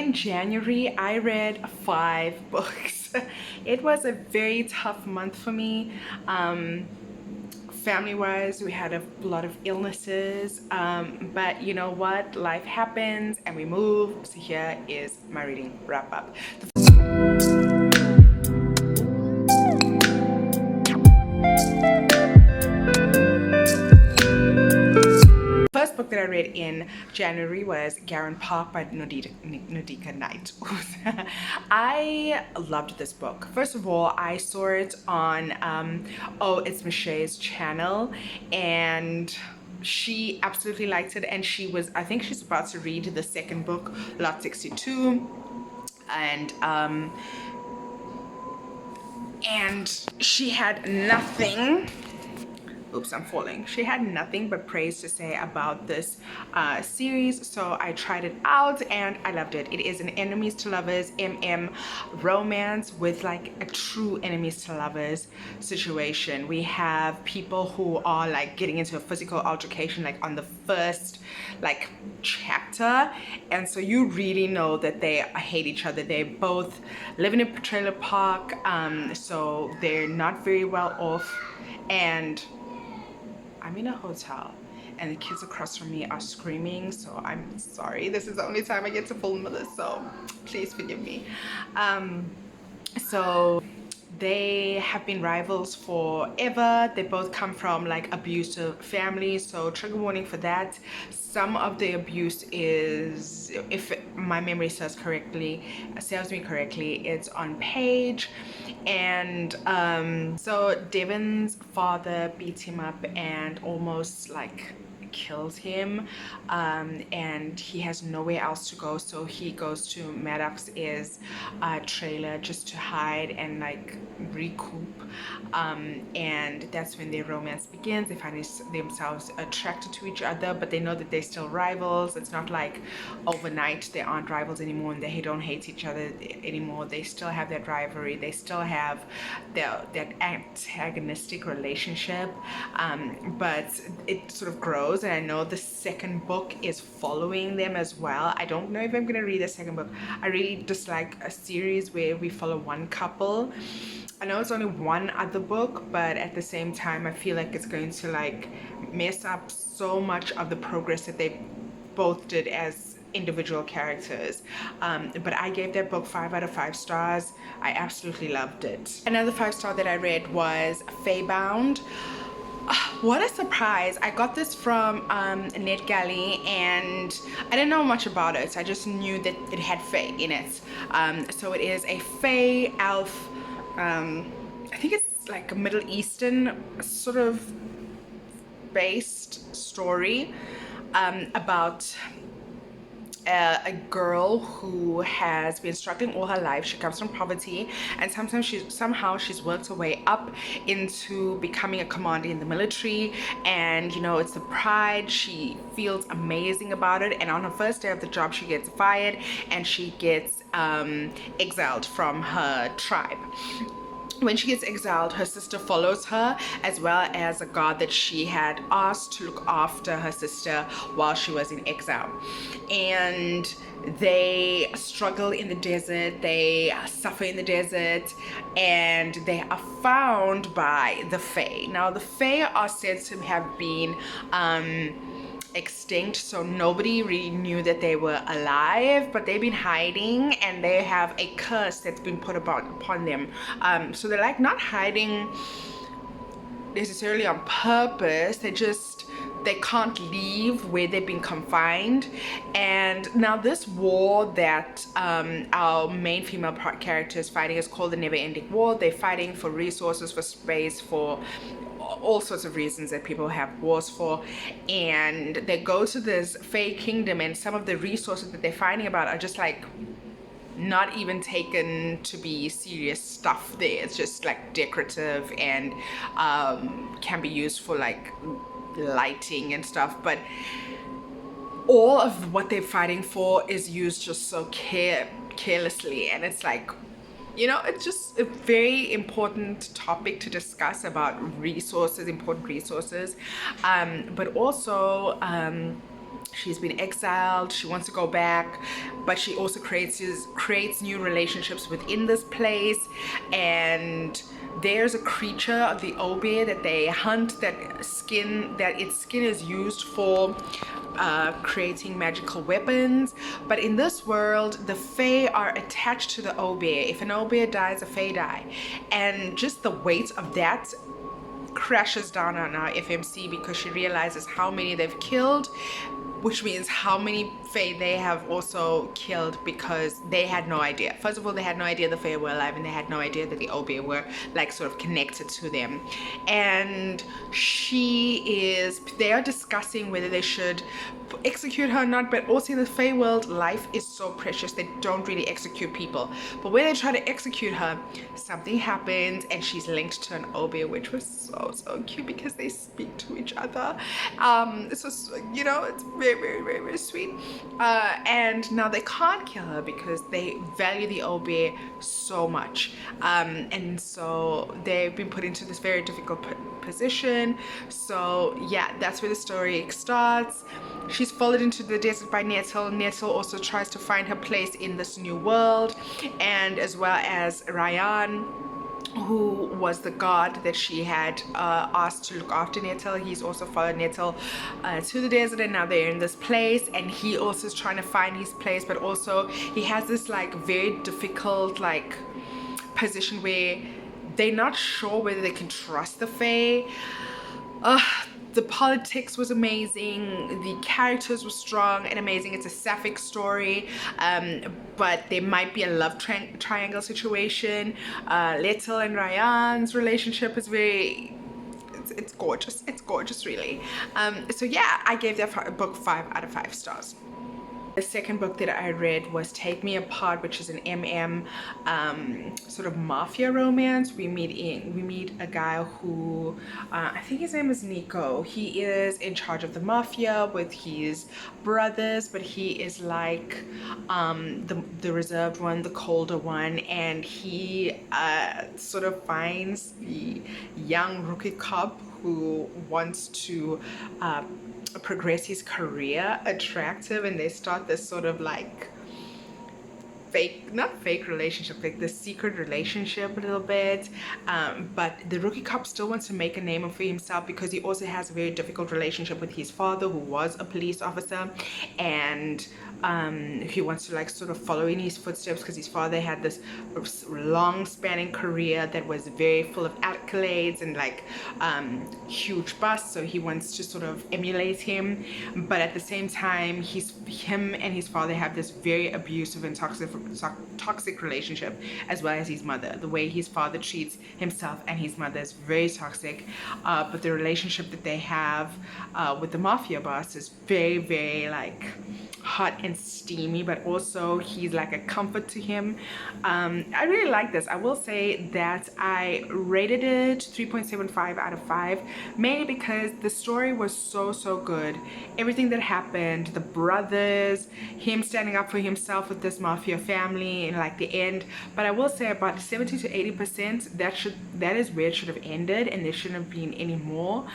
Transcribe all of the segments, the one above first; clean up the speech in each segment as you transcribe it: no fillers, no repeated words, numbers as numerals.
In January, I read 5 books. It was a very tough month for me. Family-wise, we had a lot of illnesses, but you know what? Life happens and we move. So here is my reading wrap up. First book that I read in January was Garen Park by Nodika Knight. I loved this book. First of all, I saw it on Oh It's Michelle's channel, and she absolutely liked it, and I think she's about to read the second book, Lot 62, and she had nothing. Oops, I'm falling. She had nothing but praise to say about this series, so I tried it out and I loved it. It is an enemies to lovers romance with like a true enemies to lovers situation. We have people who are like getting into a physical altercation like on the first like chapter, and so you really know that they hate each other. They both live in a trailer park, so they're not very well off, and I'm in a hotel and the kids across from me are screaming, so I'm sorry. This is the only time I get to film this, so please forgive me. So they have been rivals forever. They both come from like abusive families, so trigger warning for that. Some of the abuse is, if my memory serves me correctly, it's on Paige. And so Devon's father beats him up and almost like kills him, and he has nowhere else to go, so he goes to Maddox's trailer just to hide and like recoup, and that's when their romance begins. They find themselves attracted to each other, but they know that they're still rivals. It's not like overnight they aren't rivals anymore and they don't hate each other anymore. They still have that rivalry. They still have that antagonistic relationship, but it sort of grows, and I know the second book is following them as well. I don't know if I'm gonna read the second book. I really dislike a series where we follow one couple. I know it's only one other book, but at the same time I feel like it's going to like mess up so much of the progress that they both did as individual characters. But I gave that book 5 out of 5 stars. I absolutely loved it. Another 5-star that I read was Faybound. What a surprise. I got this from NetGalley, and I didn't know much about it. I just knew that it had fae in it. So it is a fae elf, I think it's like a Middle Eastern sort of based story, about a girl who has been struggling all her life. She comes from poverty, and somehow she's worked her way up into becoming a commander in the military, and you know, it's the pride. She feels amazing about it, and on her first day of the job she gets fired and she gets exiled from her tribe. When she gets exiled, her sister follows her, as well as a god that she had asked to look after her sister while she was in exile. And they struggle in the desert, they suffer in the desert, and they are found by the Fae. Now, the Fae are said to have been extinct, so nobody really knew that they were alive, but they've been hiding, and they have a curse that's been put upon them. So they're like not hiding necessarily on purpose, they can't leave where they've been confined. And now this war that our main female character is fighting is called the Never-Ending War. They're fighting for resources, for space, for all sorts of reasons that people have wars for, and they go to this Fae kingdom, and some of the resources that they're finding about are just like not even taken to be serious stuff there. It's just like decorative and can be used for like lighting and stuff, but all of what they're fighting for is used just so carelessly, and it's like, you know, it's just a very important topic to discuss about resources, important resources, but also she's been exiled, she wants to go back, but she also creates new relationships within this place. And there's a creature, the obeah, that they hunt, that its skin is used for creating magical weapons. But in this world, the fae are attached to the obeah. If an obeah dies, a fae die, and just the weight of that crashes down on our FMC, because she realizes how many they've killed, which means how many fae they have also killed, because they had no idea. First of all, they had no idea the fae were alive, and they had no idea that the obeah were like sort of connected to them. And they are discussing whether they should execute her or not. But also in the fae world, life is so precious, they don't really execute people. But when they try to execute her, something happens and she's linked to an obeah, which was so cute because they speak to each other. So it's very sweet. And now they can't kill her because they value the obeah so much, and so they've been put into this very difficult position. So yeah, that's where the story starts. She's followed into the desert by Nettle. Nettle also tries to find her place in this new world, and as well as Ryan, who was the god that she had asked to look after Nettle. He's also followed Nettle to the desert, and now they're in this place, and he also is trying to find his place. But also he has this like very difficult like position where they're not sure whether they can trust the fae. The politics was amazing, the characters were strong and amazing. It's a sapphic story, but there might be a love triangle situation. Nettle and Ryan's relationship is it's gorgeous really. So yeah, I gave that book 5 out of 5 stars. The second book that I read was Take Me Apart, which is an sort of mafia romance. We meet a guy who I think his name is Nico. He is in charge of the mafia with his brothers, but he is like the reserved one, the colder one, and he sort of finds the young rookie cop who wants to progress his career attractive, and they start this sort of like not fake relationship, like the secret relationship a little bit, but the rookie cop still wants to make a name for himself because he also has a very difficult relationship with his father, who was a police officer, and he wants to like sort of follow in his footsteps because his father had this long spanning career that was very full of accolades and like huge busts, so he wants to sort of emulate him. But at the same time, him and his father have this very abusive and toxic relationship, as well as his mother. The way his father treats himself and his mother is very toxic, but the relationship that they have with the mafia boss is very like hot and steamy, but also he's like a comfort to him. I really like this. I will say that I rated it 3.75 out of 5, mainly because the story was so good. Everything that happened, the brothers, him standing up for himself with this mafia family and like the end. But I will say about 70 to 80% that is where it should have ended, and there shouldn't have been any more.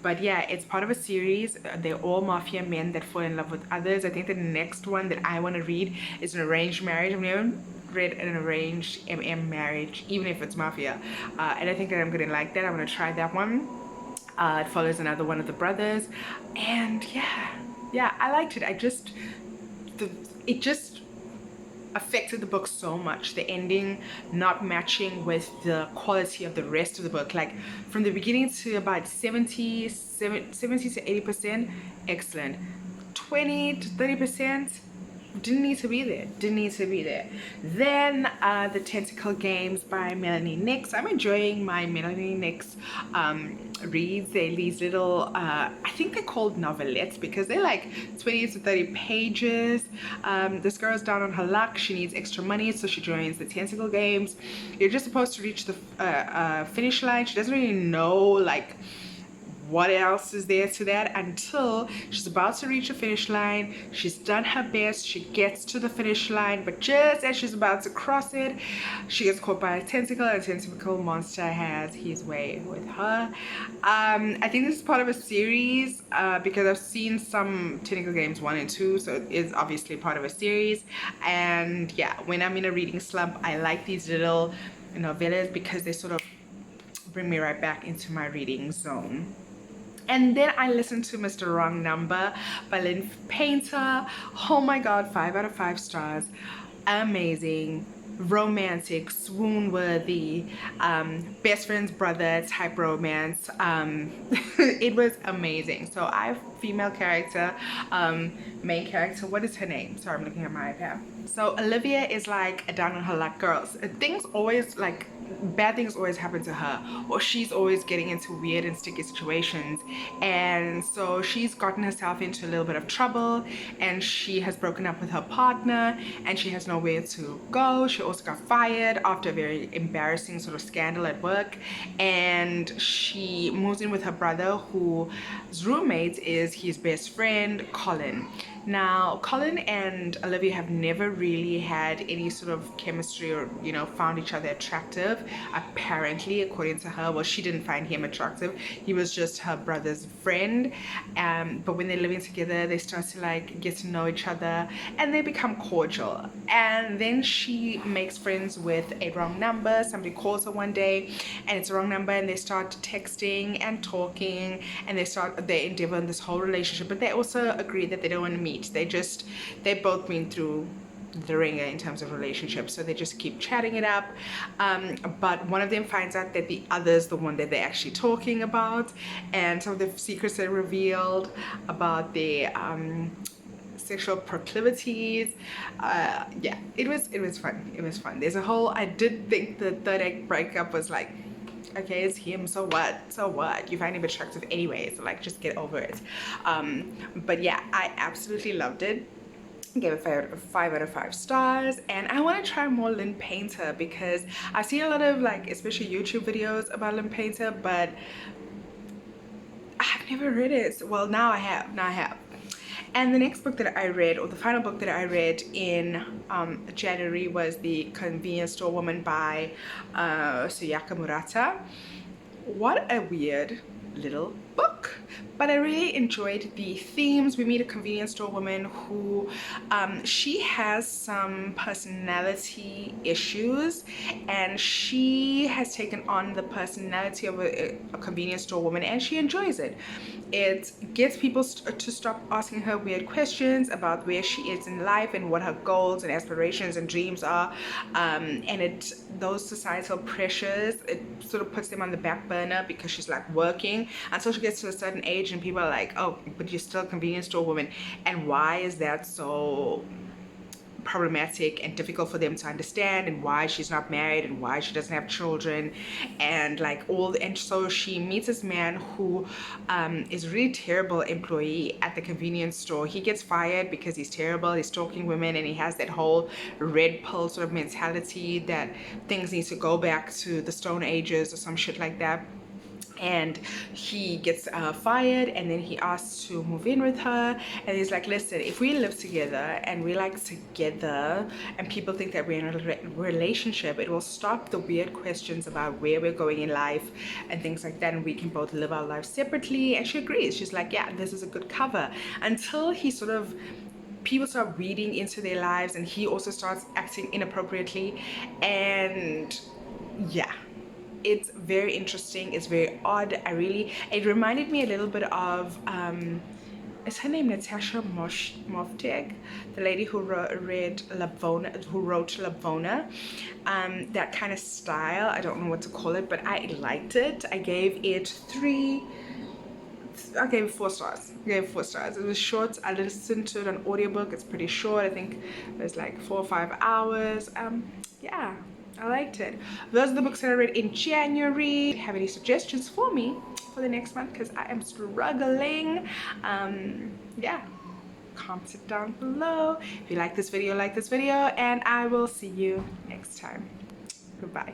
But yeah, it's part of a series. They're all mafia men that fall in love with others. I think the next one that I want to read is an arranged marriage. I've never read an arranged marriage, even if it's mafia, and I think that I'm gonna like that. I'm gonna try that one. It follows another one of the brothers, and yeah, I liked it. It just affected the book so much, the ending not matching with the quality of the rest of the book. Like from the beginning to about 70 to 80% excellent, 20 to 30% didn't need to be there. Then The Tentacle Games by Melanie Nix. I'm enjoying my Melanie Nix reads. They're these little I think they're called novelettes because they're like 20 to 30 pages. This girl's down on her luck. She needs extra money, so she joins the Tentacle Games. You're just supposed to reach the finish line. She doesn't really know like what else is there to that, until she's about to reach the finish line. She's done her best, she gets to the finish line, but just as she's about to cross it, she gets caught by a tentacle, and a tentacle monster has his way with her. I think this is part of a series, because I've seen some Tentacle Games 1 and 2, so it is obviously part of a series. And yeah, when I'm in a reading slump, I like these little novellas because they sort of bring me right back into my reading zone. And then I listened to Mr. Wrong Number by Lynn Painter. Oh my god, 5 out of 5 stars. Amazing, romantic, swoon worthy, best friend's brother type romance. It was amazing. So I have female character, main character, what is her name? Sorry, I'm looking at my iPad. So Olivia is like a down on her luck girl. Things always, like, bad things always happen to her, or she's always getting into weird and sticky situations, and so she's gotten herself into a little bit of trouble, and she has broken up with her partner, and she has nowhere to go. She also got fired after a very embarrassing sort of scandal at work, and she moves in with her brother, whose roommate is his best friend Colin. Now, Colin and Olivia have never really had any sort of chemistry, or, you know, found each other attractive, apparently, according to her. Well, she didn't find him attractive. He was just her brother's friend. But when they're living together, they start to, like, get to know each other, and they become cordial. And then she makes friends with a wrong number. Somebody calls her one day, and it's a wrong number, and they start texting and talking, and they endeavor in this whole relationship. But they also agree that they don't want to meet. They've both been through the ringer in terms of relationships, so they just keep chatting it up. But one of them finds out that the other's the one that they're actually talking about, and some of the secrets are revealed about their sexual proclivities. Yeah, it was fun. There's a whole, I did think the third act breakup was like, okay, it's him, so what, you find him attractive anyway, so like, just get over it. But yeah, I absolutely loved it. Gave it 5 out of 5 stars, and I want to try more Lynn Painter, because I've seen a lot of, like, especially YouTube videos about Lynn Painter, but I've never read it. Well, now I have. And the next book that I read, or the final book that I read in January, was The Convenience Store Woman by Suyaka Murata. What a weird little book, but I really enjoyed the themes. We meet a convenience store woman who she has some personality issues, and she has taken on the personality of a convenience store woman, and she enjoys it. It gets people to stop asking her weird questions about where she is in life and what her goals and aspirations and dreams are, and those societal pressures, it sort of puts them on the back burner, because she's like working until she gets to a certain age, and people are like, oh, but you're still a convenience store woman. And why is that so problematic and difficult for them to understand, and why she's not married, and why she doesn't have children, and like and so she meets this man who is a really terrible employee at the convenience store. He gets fired because he's terrible, he's stalking women, and he has that whole red pill sort of mentality that things need to go back to the Stone Ages or some shit like that. And he gets fired, and then he asks to move in with her, and he's like, listen, if we live together and we like together and people think that we're in a relationship, it will stop the weird questions about where we're going in life and things like that, and we can both live our lives separately. And she agrees. She's like, yeah, this is a good cover, until he sort of, people start reading into their lives, and he also starts acting inappropriately. And yeah, it's very interesting, it's very odd. It reminded me a little bit of is her name Natasha Moftig, the lady who wrote Labvona, that kind of style. I don't know what to call it, but I liked it. I gave it 4 stars. It was short. I listened to it on audiobook. It's pretty short. I think it was like 4 or 5 hours. Yeah, I liked it. Those are the books that I read in January. Have any suggestions for me for the next month, because I am struggling? Yeah, comment it down below. If you like this video, and I will see you next time. Goodbye.